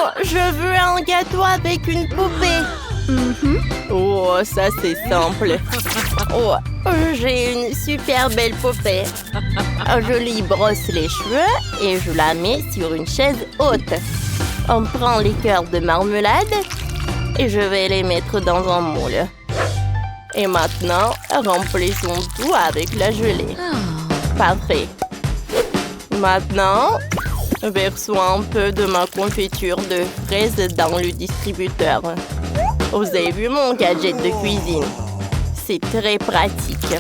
Oh, je veux un gâteau avec une poupée. Oh, ça c'est simple. Oh, j'ai une super belle poupée. Je lui brosse les cheveux et je la mets sur une chaise haute. On prend les cœurs de marmelade et je vais les mettre dans un moule. Et maintenant, remplissons tout avec la gelée. Parfait. Maintenant, versons un peu de ma confiture de fraises dans le distributeur. Vous avez vu mon gadget de cuisine? C'est très pratique.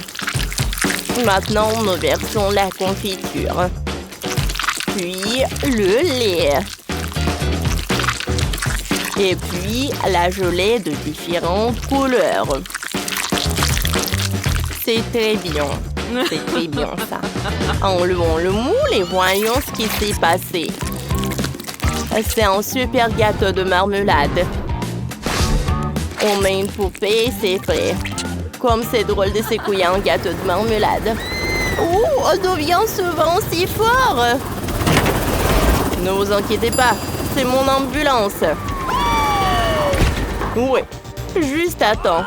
Maintenant, nous versons la confiture. Puis, le lait. Et puis, la gelée de différentes couleurs. C'est très bien. C'est très bien, ça. Enlevons le moule et voyons ce qui s'est passé. C'est un super gâteau de marmelade. On met une poupée et c'est prêt. Comme c'est drôle de secouer un gâteau de marmelade. Oh, d'où vient ce vent si fort? Ne vous inquiétez pas, c'est mon ambulance. Oui, juste à temps.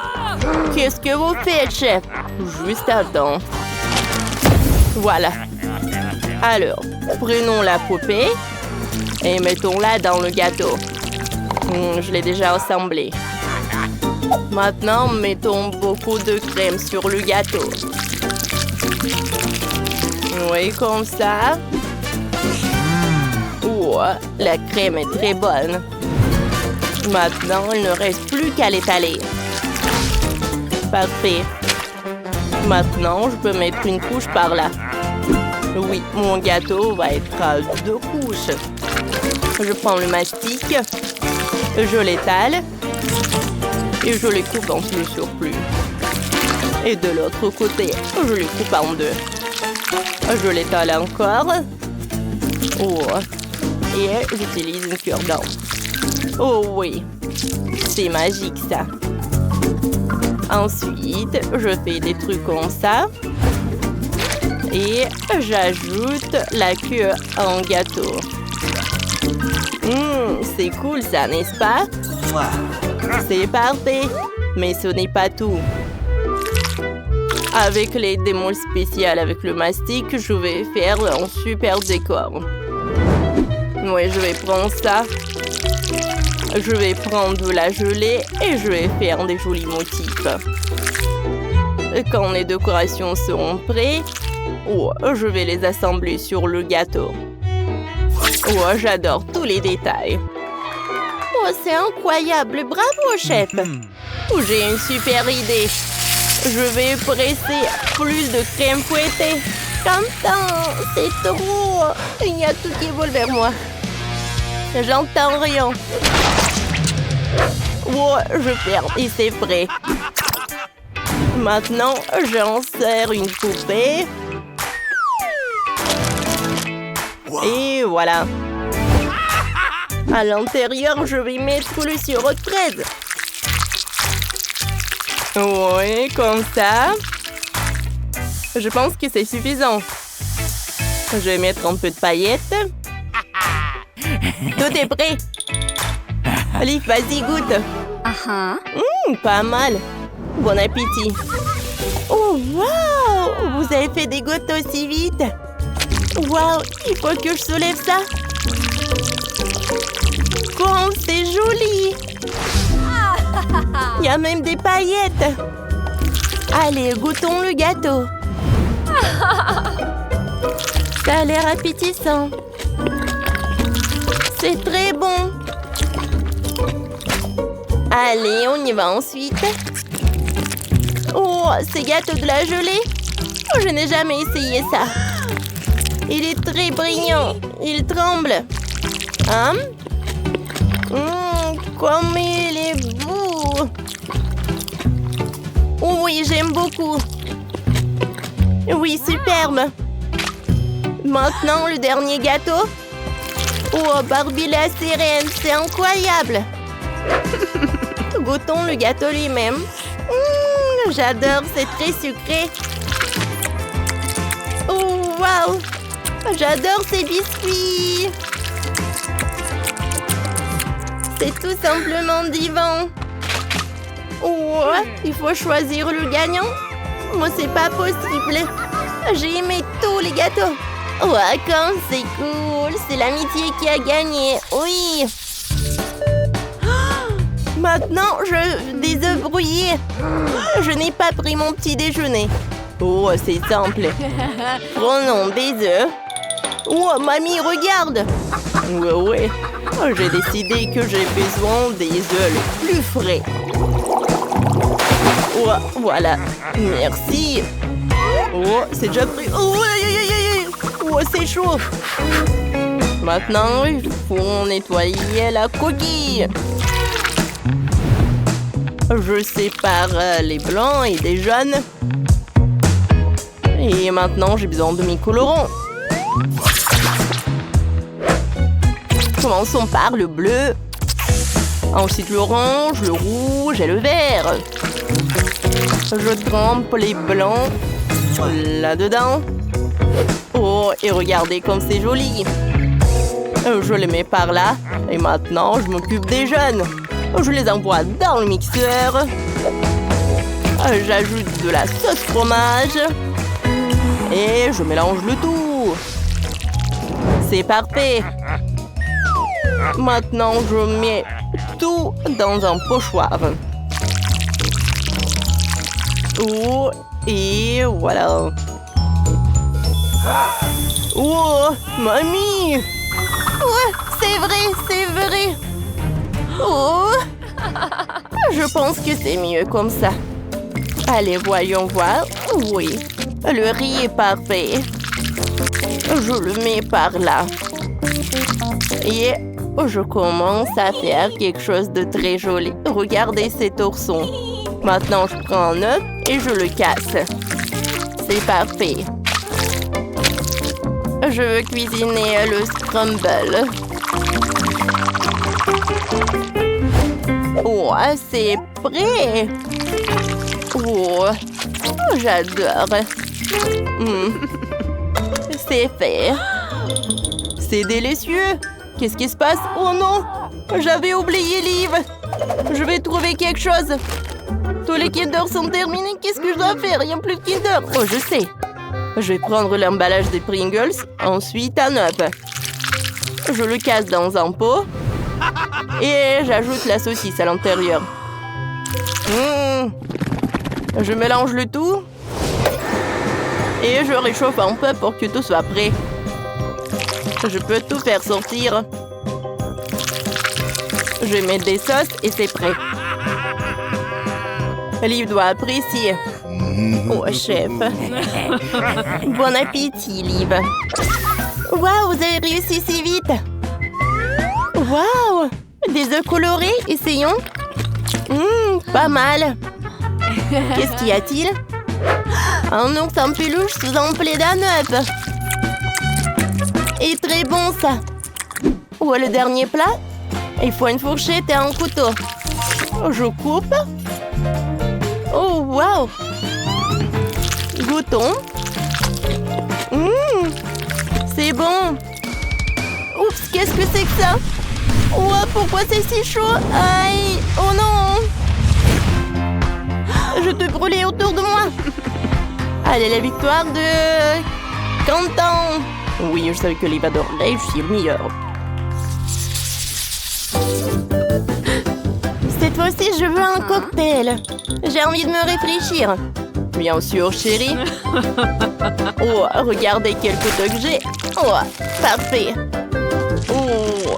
Qu'est-ce que vous faites, chef? Juste à temps. Voilà. Alors, prenons la poupée et mettons-la dans le gâteau. Je l'ai déjà assemblé. Maintenant, mettons beaucoup de crème sur le gâteau. Oui, comme ça. Oh, la crème est très bonne. Maintenant, il ne reste plus qu'à l'étaler. Parfait. Maintenant, je peux mettre une couche par là. Oui, mon gâteau va être à 2 couches. Je prends le mastic, je l'étale et je les coupe en plus surplus. Et de l'autre côté, je les coupe en 2. Je l'étale encore. Oh. Et j'utilise une cure-dent. Oh oui, c'est magique ça. Ensuite, je fais des trucs comme ça. Et j'ajoute la queue en gâteau. C'est cool ça, n'est-ce pas? C'est parfait. Mais ce n'est pas tout. Avec l'aide des moules spéciales avec le mastic, je vais faire un super décor. Oui, je vais prendre ça. Je vais prendre de la gelée et je vais faire des jolis motifs. Quand les décorations seront prêtes, je vais les assembler sur le gâteau. Oh, j'adore tous les détails. Oh, c'est incroyable. Bravo, chef. J'ai une super idée. Je vais presser plus de crème fouettée. J'entends, c'est trop. Il y a tout qui vole vers moi. J'entends rien. Oh, je ferme et c'est prêt. Maintenant, j'insère une poupée. Et voilà. À l'intérieur, je vais mettre le sirop de fraise. Oui, comme ça. Je pense que c'est suffisant. Je vais mettre un peu de paillettes. Tout est prêt. Allez, vas-y, goûte. Pas mal. Bon appétit. Oh, wow! Vous avez fait des gâteaux aussi vite. Wow, il faut que je soulève ça. Comme c'est joli. Il y a même des paillettes. Allez, goûtons le gâteau. Ça a l'air appétissant. C'est très bon. Allez, on y va ensuite. Oh, ces gâteaux de la gelée. Oh, je n'ai jamais essayé ça. Il est très brillant. Il tremble. Comme il est beau. Oh oui, j'aime beaucoup. Oui, superbe. Maintenant, le dernier gâteau. Oh, Barbie la sirène, c'est incroyable. Goûtons le gâteau lui-même. J'adore, c'est très sucré. Oh, wow. J'adore ces biscuits. C'est tout simplement divin. Oh, il faut choisir le gagnant. Moi, c'est pas possible. J'ai aimé tous les gâteaux. Ouais, comme c'est cool. C'est l'amitié qui a gagné. Oui. Maintenant, des œufs brouillés. Je n'ai pas pris mon petit déjeuner. Oh, c'est simple. Prenons des œufs. Oh, mamie, regarde. Ouais. Oh, j'ai décidé que j'ai besoin des œufs les plus frais. Oh, voilà. Merci. Oh, c'est déjà pris. Oh, oh, c'est chaud. Maintenant, il faut nettoyer la coquille. Je sépare les blancs et des jaunes. Et maintenant, j'ai besoin de mes colorants. Commençons par le bleu. Ensuite, l'orange, le rouge et le vert. Je trempe les blancs là-dedans. Oh, et regardez comme c'est joli. Je les mets par là. Et maintenant, je m'occupe des jaunes. Je les envoie dans le mixeur. J'ajoute de la sauce fromage. Et je mélange le tout. C'est parfait. Maintenant, je mets tout dans un pochoir. Oh, et voilà. Oh, mamie! Ouais, c'est vrai. Oh, je pense que c'est mieux comme ça. Allez, voyons voir. Oui, le riz est parfait. Je le mets par là. Et je commence à faire quelque chose de très joli. Regardez ces torsons. Maintenant, je prends un œuf et je le casse. C'est parfait. Je veux cuisiner le scramble. Oh, c'est prêt. Oh, j'adore. C'est fait. C'est délicieux. Qu'est-ce qui se passe? Oh non, j'avais oublié Liv. Je vais trouver quelque chose. Tous les Kinder sont terminés. Qu'est-ce que je dois faire? Il n'y a plus de Kinder. Oh, je sais. Je vais prendre l'emballage des Pringles. Ensuite, un œuf. Je le casse dans un pot. Et j'ajoute la saucisse à l'intérieur. Je mélange le tout. Et je réchauffe un peu pour que tout soit prêt. Je peux tout faire sortir. Je mets des sauces et c'est prêt. Liv doit apprécier. Oh, chef. Bon appétit, Liv. Waouh, vous avez réussi si vite. Waouh, des œufs colorés, essayons. Pas mal. Qu'est-ce qu'y a-t-il? Un ours en peluche sous un plaid d'un œuf. Et très bon, ça. Où est le dernier plat? Il faut une fourchette et un couteau. Je coupe. Oh, waouh. Goûtons. C'est bon. Oups, qu'est-ce que c'est que ça? Oh, pourquoi c'est si chaud? Aïe. Oh non. Je te brûlais autour de moi. Allez, la victoire de Quentin. Oui, je savais que Liv adorerait, je suis le meilleur. Cette fois-ci, je veux un cocktail. J'ai envie de me réfléchir. Bien sûr, chérie. Oh, regardez quel couteau que j'ai. Oh, parfait. Oh,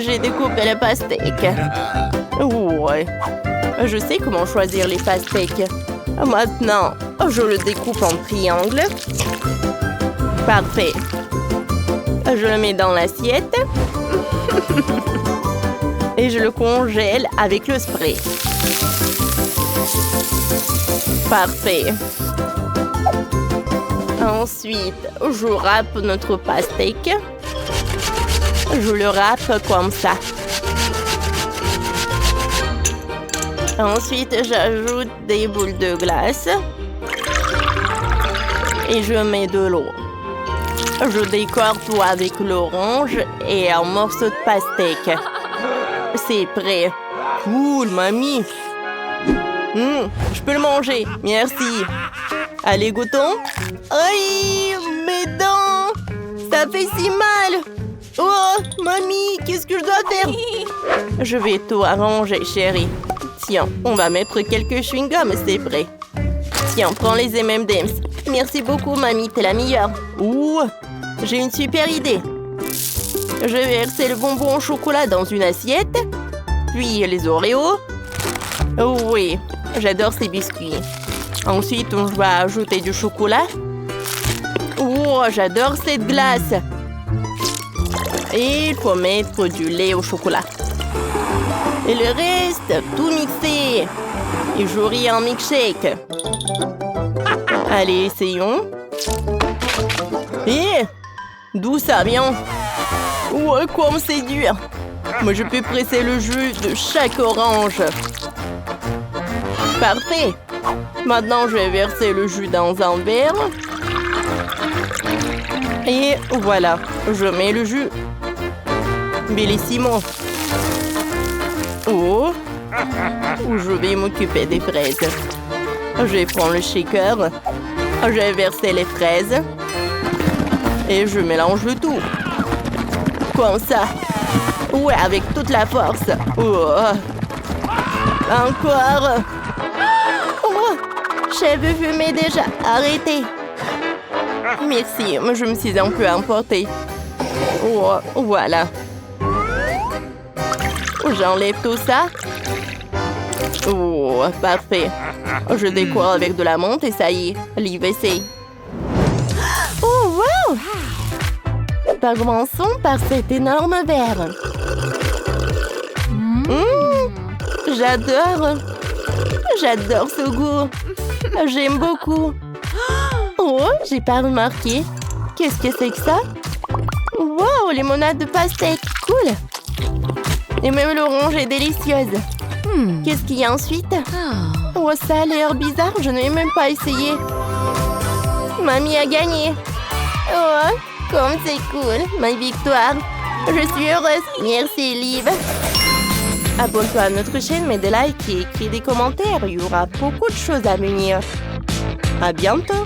j'ai découpé le pastèque. Ouais. Je sais comment choisir les pastèques. Maintenant, je le découpe en triangle. Parfait. Je le mets dans l'assiette. Et je le congèle avec le spray. Parfait. Ensuite, je râpe notre pastèque. Je le râpe comme ça. Ensuite, j'ajoute des boules de glace. Et je mets de l'eau. Je décore tout avec l'orange et un morceau de pastèque. C'est prêt. Cool, mamie. Je peux le manger. Merci. Allez, goûtons. Aïe, mes dents. Ça fait si mal. Oh, mamie, qu'est-ce que je dois faire? Je vais tout arranger, chérie. Tiens, on va mettre quelques chewing-gums, c'est prêt. Tiens, prends les M&M's. Merci beaucoup, mamie, t'es la meilleure. Ouh, j'ai une super idée. Je vais verser le bonbon au chocolat dans une assiette. Puis les Oreos. Oui, j'adore ces biscuits. Ensuite, on va ajouter du chocolat. Oh, j'adore cette glace. Et il faut mettre du lait au chocolat. Et le reste, tout mixé. Et j'aurai un milkshake. Allez, essayons. Et d'où ça vient? Ouais, comme c'est dur. Moi, je peux presser le jus de chaque orange. Parfait. Maintenant, je vais verser le jus dans un verre. Et voilà, je mets le jus. Bellissimo. Oh, je vais m'occuper des fraises. Je vais prendre le shaker. Je vais verser les fraises. Et je mélange le tout. Comme ça. Ouais, avec toute la force. Oh. Encore. Oh, cheveux fumés déjà. Arrêtez. Merci, je me suis un peu emportée. Oh, voilà. J'enlève tout ça. Oh, parfait. Je décore avec de la menthe et ça y est, l'IVC. Oh, wow! Commençons par cet énorme verre. J'adore. J'adore ce goût. J'aime beaucoup. Oh, j'ai pas remarqué. Qu'est-ce que c'est que ça? Wow, limonade de pastèque. Cool. Et même l'orange est délicieuse. Qu'est-ce qu'il y a ensuite? Oh, ça a l'air bizarre. Je n'ai même pas essayé. Mamie a gagné. Oh, comme c'est cool. Ma victoire. Je suis heureuse. Merci, Liv. Abonne-toi à notre chaîne, mets des likes et écris des commentaires. Il y aura beaucoup de choses à venir. À bientôt.